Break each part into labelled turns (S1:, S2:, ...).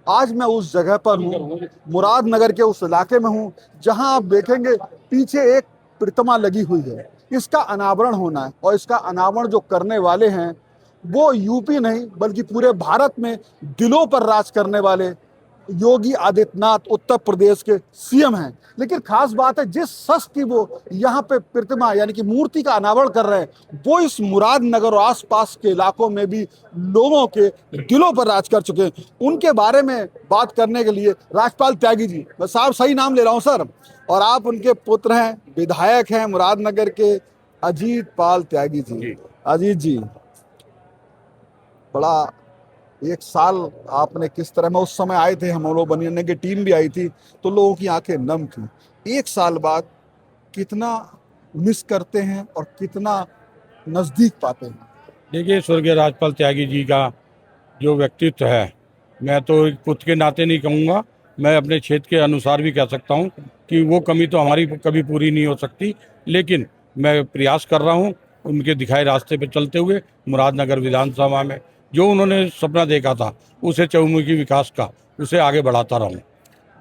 S1: आज मैं उस जगह पर हूँ, मुरादनगर के उस इलाके में हूँ जहां आप देखेंगे पीछे एक प्रतिमा लगी हुई है। इसका अनावरण होना है और इसका अनावरण जो करने वाले हैं वो यूपी नहीं बल्कि पूरे भारत में दिलों पर राज करने वाले योगी आदित्यनाथ उत्तर प्रदेश के सीएम हैं। लेकिन खास बात है जिस शख्स की वो यहाँ पे प्रतिमा यानी कि मूर्ति का अनावरण कर रहे हैं वो इस मुरादनगर और आसपास के इलाकों में भी लोगों के दिलों पर राज कर चुके हैं। उनके बारे में बात करने के लिए राजपाल त्यागी जी, मैं साहब सही नाम ले रहा हूँ सर, और आप उनके पुत्र हैं, विधायक हैं मुरादनगर के, अजीत पाल त्यागी जी। अजीत जी, बड़ा एक साल आपने किस तरह, मैं उस समय आए थे, हम लोग बनने की टीम भी आई थी, तो लोगों की आंखें नम थी। एक साल बाद कितना मिस करते हैं और कितना नजदीक पाते हैं?
S2: देखिए, स्वर्गीय राजपाल त्यागी जी का जो व्यक्तित्व है, मैं तो एक पुत्र के नाते नहीं कहूँगा, मैं अपने क्षेत्र के अनुसार भी कह सकता हूँ कि वो कमी तो हमारी कभी पूरी नहीं हो सकती। लेकिन मैं प्रयास कर रहा हूँ उनके दिखाए रास्ते पर चलते हुए मुरादनगर विधानसभा में जो उन्होंने सपना देखा था उसे चहुमुखी विकास का उसे आगे बढ़ाता रहूँ।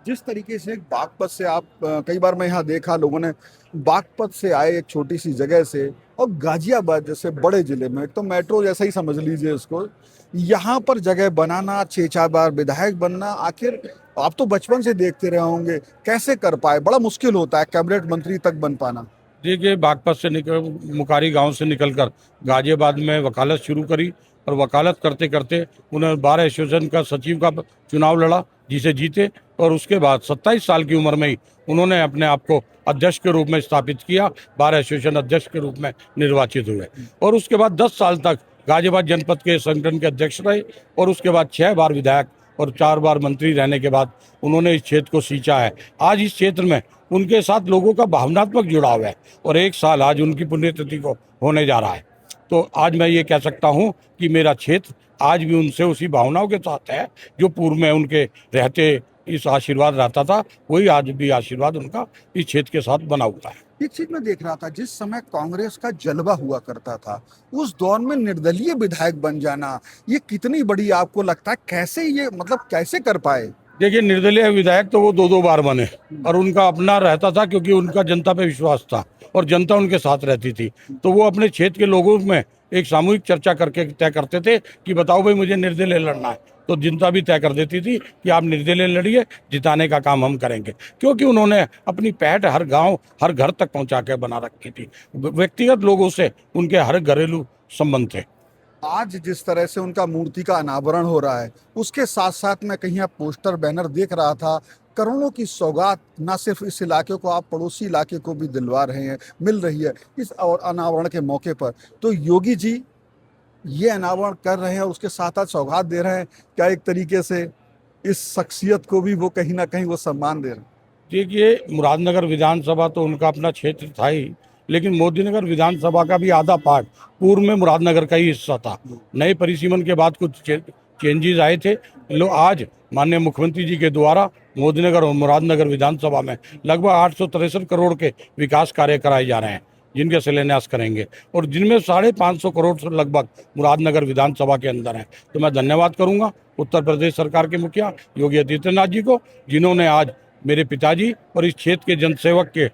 S1: जिस तरीके से बागपत से आप कई बार मैं यहाँ देखा लोगों ने, बागपत से आए एक छोटी सी जगह से और गाजियाबाद जैसे बड़े जिले में, एक तो मेट्रो जैसा ही समझ लीजिए इसको, यहाँ पर जगह बनाना, 6 4 बार विधायक बनना, आखिर आप तो बचपन से देखते रहे होंगे, कैसे कर पाए? बड़ा मुश्किल होता है कैबिनेट मंत्री तक बन पाना।
S2: देखिए, बागपत से निकल मुकारी गांव से निकलकर गाजियाबाद में वकालत शुरू करी और वकालत करते करते उन्होंने बार एसोसिएशन का सचिव का चुनाव लड़ा जिसे जीते। और उसके बाद 27 साल की उम्र में ही उन्होंने अपने आप को अध्यक्ष के रूप में स्थापित किया, बार एसोसिएशन अध्यक्ष के रूप में निर्वाचित हुए। और उसके बाद 10 साल तक गाजियाबाद जनपद के संगठन के अध्यक्ष रहे और उसके बाद 6 बार विधायक और 4 बार मंत्री रहने के बाद उन्होंने इस क्षेत्र को सींचा है। आज इस क्षेत्र में उनके साथ लोगों का भावनात्मक जुड़ाव है और 1 साल आज उनकी पुण्यतिथि को होने जा रहा है। तो आज मैं ये कह सकता हूँ कि मेरा क्षेत्र आज भी उनसे उसी भावनाओं के साथ है जो पूर्व में उनके रहते इस आशीर्वाद रहता था, वही आज भी आशीर्वाद उनका इस क्षेत्र के साथ बना हुआ है।
S1: एक चीज मैं देख रहा था, जिस समय कांग्रेस का जलवा हुआ करता था उस दौर में निर्दलीय विधायक बन जाना, ये कितनी बड़ी आपको लगता है, कैसे ये मतलब कैसे कर पाए?
S2: देखिए, निर्दलीय विधायक तो वो 2 2 बार बने और उनका अपना रहता था क्योंकि उनका जनता पे विश्वास था और जनता उनके साथ रहती थी। तो वो अपने क्षेत्र के लोगों में एक सामूहिक चर्चा करके तय करते थे कि बताओ भाई मुझे निर्दलीय लड़ना है, तो जनता भी तय कर देती थी कि आप निर्दलीय लड़िए, जिताने का काम हम करेंगे। क्योंकि उन्होंने अपनी पैठ हर गांव हर घर तक पहुंचा के बना रखी थी। व्यक्तिगत लोगों से उनके हर घरेलू संबंध थे।
S1: आज जिस तरह से उनका मूर्ति का अनावरण हो रहा है उसके साथ साथ मैं कहीं पोस्टर बैनर देख रहा था, करोड़ों की सौगात ना सिर्फ इस इलाके को, आप पड़ोसी इलाके को भी दिलवा रहे हैं, मिल रही है इस और अनावरण के मौके पर। तो योगी जी ये अनावरण कर रहे हैं और उसके साथ साथ सौगात दे रहे हैं, क्या एक तरीके से इस शख्सियत को भी वो कहीं ना कहीं वो सम्मान दे रहे हैं?
S2: देखिए, मुरादनगर विधानसभा तो उनका अपना क्षेत्र था ही, लेकिन मोदीनगर विधानसभा का भी आधा पार्ट पूर्व में मुरादनगर का ही हिस्सा था। नए परिसीमन के बाद कुछ चेंजेस आए थे। लो आज माननीय मुख्यमंत्री जी के द्वारा मोदीनगर और मुरादनगर विधानसभा में लगभग 863 करोड़ के विकास कार्य कराए जा रहे हैं जिनके शिलान्यास करेंगे और जिनमें 550 करोड़ से लगभग मुरादनगर विधानसभा के अंदर है। तो मैं धन्यवाद करूंगा उत्तर प्रदेश सरकार के मुखिया योगी आदित्यनाथ जी को, जिन्होंने आज मेरे पिताजी और इस क्षेत्र के जनसेवक के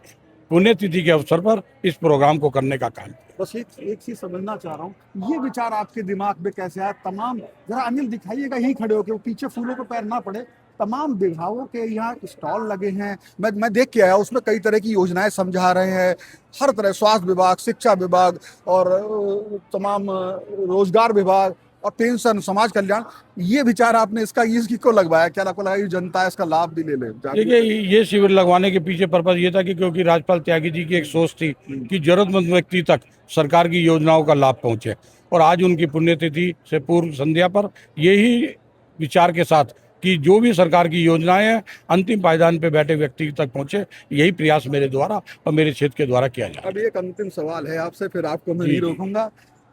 S2: पुण्यतिथि के अवसर पर इस प्रोग्राम को करने का काम किया।
S1: बस एक चीज समझना चाह रहा हूँ, ये विचार आपके दिमाग में कैसे आया? तमाम, जरा अनिल दिखाइएगा यहीं खड़े होके, वो पीछे फूलों को पैर ना पड़े, तमाम विभागों के यहाँ स्टॉल लगे हैं, मैं देख के आया, उसमें कई तरह की योजनाएं समझा रहे हैं, हर तरह, स्वास्थ्य विभाग, शिक्षा विभाग और तमाम रोजगार विभाग और पेंशन, समाज कल्याण। ये विचार आपने इसकी को लगवाया? क्या आपको लगा ये जनता है इसका लाभ भी ले ले?
S2: देखिए, ये शिविर लगवाने के पीछे पर्पज ये था कि क्योंकि राजपाल त्यागी जी की एक सोच थी कि जरूरतमंद व्यक्ति तक सरकार की योजनाओं का लाभ पहुंचे और आज उनकी पुण्यतिथि से पूर्व संध्या पर यही विचार के साथ कि जो भी सरकार की योजनाएं हैं अंतिम पायदान पे बैठे व्यक्ति तक पहुंचे, यही प्रयास मेरे द्वारा और मेरे क्षेत्र के द्वारा किया जाए।
S1: अब एक अंतिम सवाल है आपसे, फिर आपको मैं
S2: जी
S1: नहीं
S2: जी।
S1: रोकूंगा,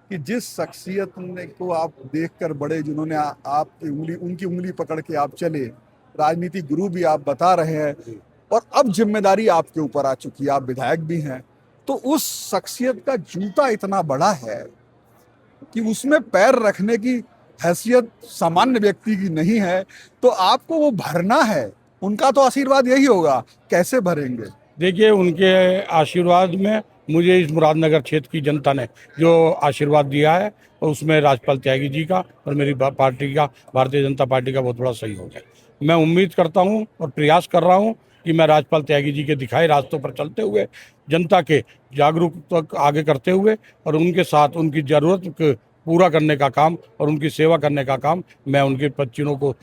S1: कि जिस शख्सियत को आप देखकर बड़े, जिन्होंने आपकी उंगली, उनकी उंगली पकड़ के आप चले, राजनीति गुरु भी आप बता रहे हैं, और अब जिम्मेदारी आपके ऊपर आ चुकी है, आप विधायक भी हैं, तो उस शख्सियत का जूता इतना बड़ा है कि उसमें पैर रखने की हैसियत सामान्य व्यक्ति की नहीं है, तो आपको वो भरना है। उनका तो आशीर्वाद यही होगा, कैसे भरेंगे?
S2: देखिए, उनके आशीर्वाद में मुझे इस मुरादनगर क्षेत्र की जनता ने जो आशीर्वाद दिया है, और उसमें राजपाल त्यागी जी का और मेरी पार्टी का, भारतीय जनता पार्टी का बहुत बड़ा सहयोग है। मैं उम्मीद करता हूं और प्रयास कर रहा हूं कि मैं राजपाल त्यागी जी के दिखाए रास्तों पर चलते हुए, जनता के जागरूक तक आगे करते हुए और उनके साथ उनकी ज़रूरत को पूरा करने का काम और उनकी सेवा करने का काम मैं उनके बच्चों को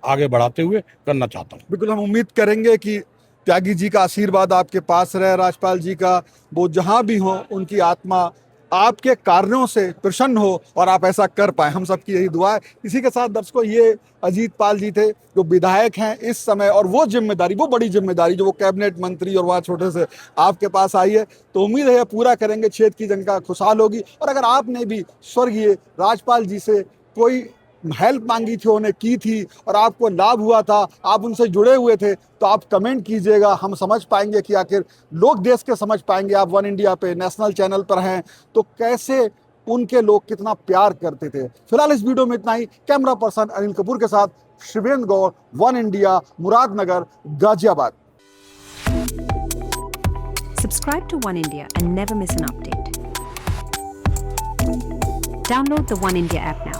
S2: आगे बढ़ाते हुए करना चाहता हूँ।
S1: बिल्कुल, हम उम्मीद करेंगे कि त्यागी जी का आशीर्वाद आपके पास रहे, राजपाल जी का, वो जहां भी हो उनकी आत्मा आपके कार्यों से प्रसन्न हो और आप ऐसा कर पाए। हम सबकी यही दुआ है। इसी के साथ दर्शकों, ये अजीत पाल जी थे जो विधायक हैं इस समय, और वो जिम्मेदारी, वो बड़ी जिम्मेदारी जो वो कैबिनेट मंत्री और वहाँ छोटे से आपके पास आई है, तो उम्मीद है पूरा करेंगे, क्षेत्र की जनता खुशहाल होगी। और अगर आपने भी स्वर्गीय राजपाल जी से कोई हेल्प मांगी थी, उन्हें की थी और आपको लाभ हुआ था, आप उनसे जुड़े हुए थे, तो आप कमेंट कीजिएगा। हम समझ पाएंगे कि आखिर लोग देश के समझ पाएंगे, आप वन इंडिया पे नेशनल चैनल पर हैं, तो कैसे उनके लोग कितना प्यार करते थे। फिलहाल इस वीडियो में इतना ही। कैमरा पर्सन अनिल कपूर के साथ Shivendra Gaur, One India, Muradnagar, Ghaziabad.
S3: Subscribe to One India and never miss an update. Download the One India app now.